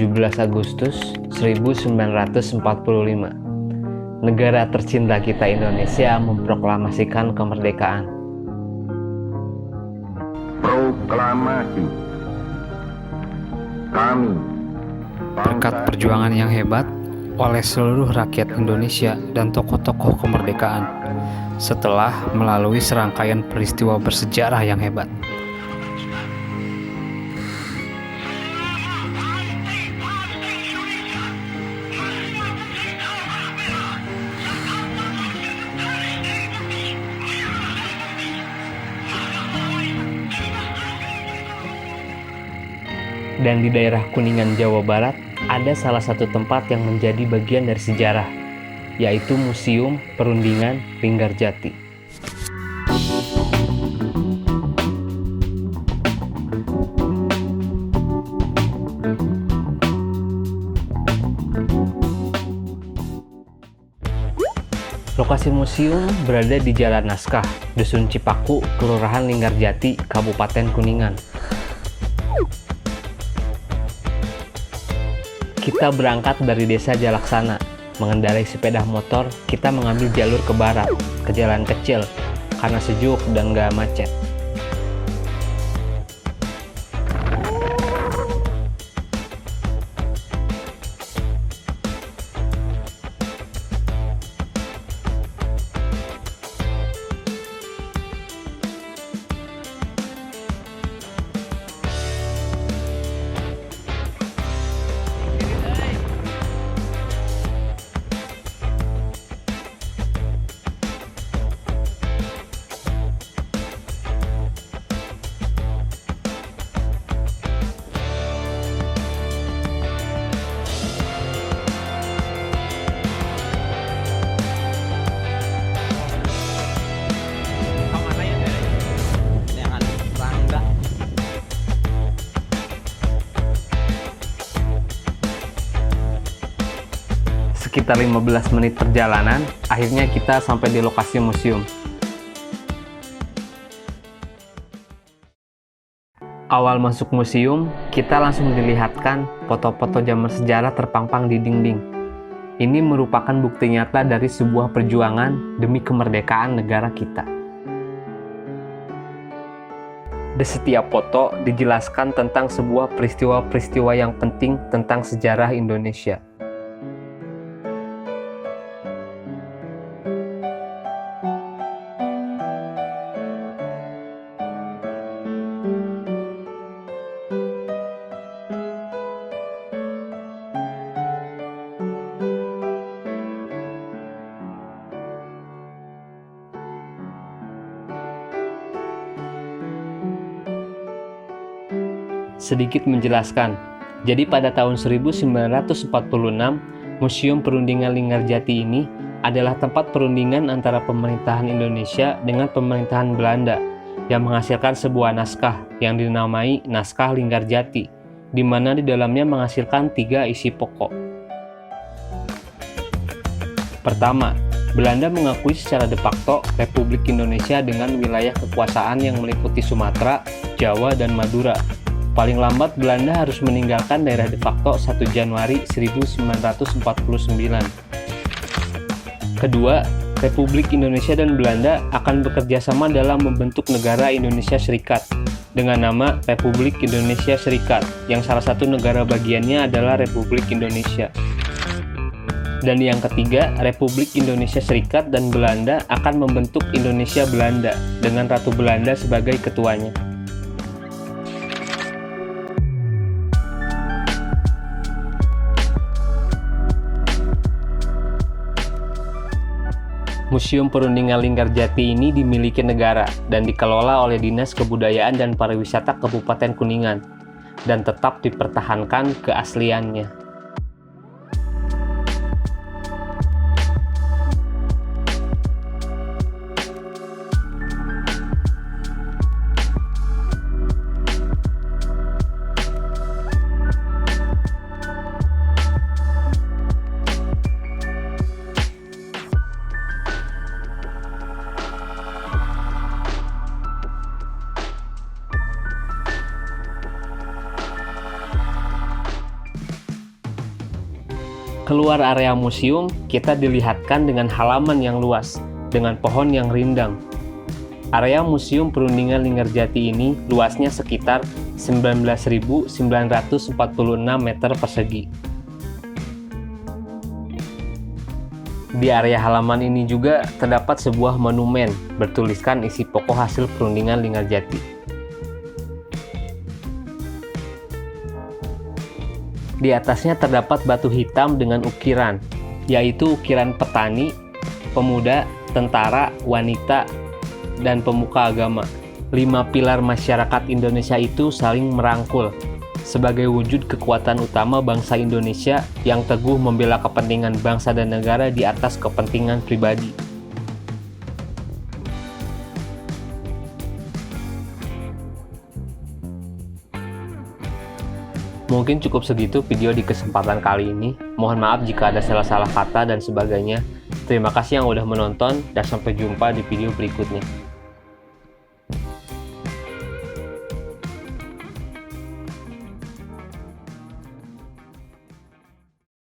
17 Agustus 1945, negara tercinta kita Indonesia memproklamasikan kemerdekaan. Proklamasi. Kami, Berkat perjuangan yang hebat oleh seluruh rakyat Indonesia dan tokoh-tokoh kemerdekaan, setelah melalui serangkaian peristiwa bersejarah yang hebat. Dan di daerah Kuningan, Jawa Barat, ada salah satu tempat yang menjadi bagian dari sejarah, yaitu Museum Perundingan Linggarjati. Lokasi museum berada di Jalan Naskah, Dusun Cipaku, Kelurahan Linggarjati, Kabupaten Kuningan. Kita berangkat dari desa Jalaksana, mengendarai sepeda motor, kita mengambil jalur ke barat, ke jalan kecil, karena sejuk dan gak macet. Sekitar 15 menit perjalanan, akhirnya kita sampai di lokasi museum. Awal masuk museum, kita langsung dilihatkan foto-foto zaman sejarah terpampang di dinding. Ini merupakan bukti nyata dari sebuah perjuangan demi kemerdekaan negara kita. Di setiap foto dijelaskan tentang sebuah peristiwa-peristiwa yang penting tentang sejarah Indonesia. Sedikit menjelaskan, jadi pada tahun 1946, Museum Perundingan Linggarjati ini adalah tempat perundingan antara pemerintahan Indonesia dengan pemerintahan Belanda yang menghasilkan sebuah naskah yang dinamai Naskah Linggarjati, di mana di dalamnya menghasilkan 3 isi pokok. Pertama, Belanda mengakui secara de facto Republik Indonesia dengan wilayah kekuasaan yang meliputi Sumatera, Jawa, dan Madura. Paling lambat Belanda harus meninggalkan daerah de facto 1 Januari 1949. Kedua, Republik Indonesia dan Belanda akan bekerja sama dalam membentuk negara Indonesia Serikat dengan nama Republik Indonesia Serikat, yang salah satu negara bagiannya adalah Republik Indonesia. Dan yang ketiga, Republik Indonesia Serikat dan Belanda akan membentuk Indonesia Belanda dengan Ratu Belanda sebagai ketuanya. Museum Perundingan Linggarjati ini dimiliki negara dan dikelola oleh Dinas Kebudayaan dan Pariwisata Kabupaten Kuningan dan tetap dipertahankan keasliannya. Keluar area museum, kita dilihatkan dengan halaman yang luas, dengan pohon yang rindang. Area Museum Perundingan Linggarjati ini luasnya sekitar 19.946 meter persegi. Di area halaman ini juga terdapat sebuah monumen bertuliskan isi pokok hasil perundingan Linggarjati. Di atasnya terdapat batu hitam dengan ukiran, yaitu ukiran petani, pemuda, tentara, wanita, dan pemuka agama. 5 pilar masyarakat Indonesia itu saling merangkul sebagai wujud kekuatan utama bangsa Indonesia yang teguh membela kepentingan bangsa dan negara di atas kepentingan pribadi. Mungkin cukup segitu video di kesempatan kali ini. Mohon maaf jika ada salah-salah kata dan sebagainya. Terima kasih yang udah menonton dan sampai jumpa di video berikutnya.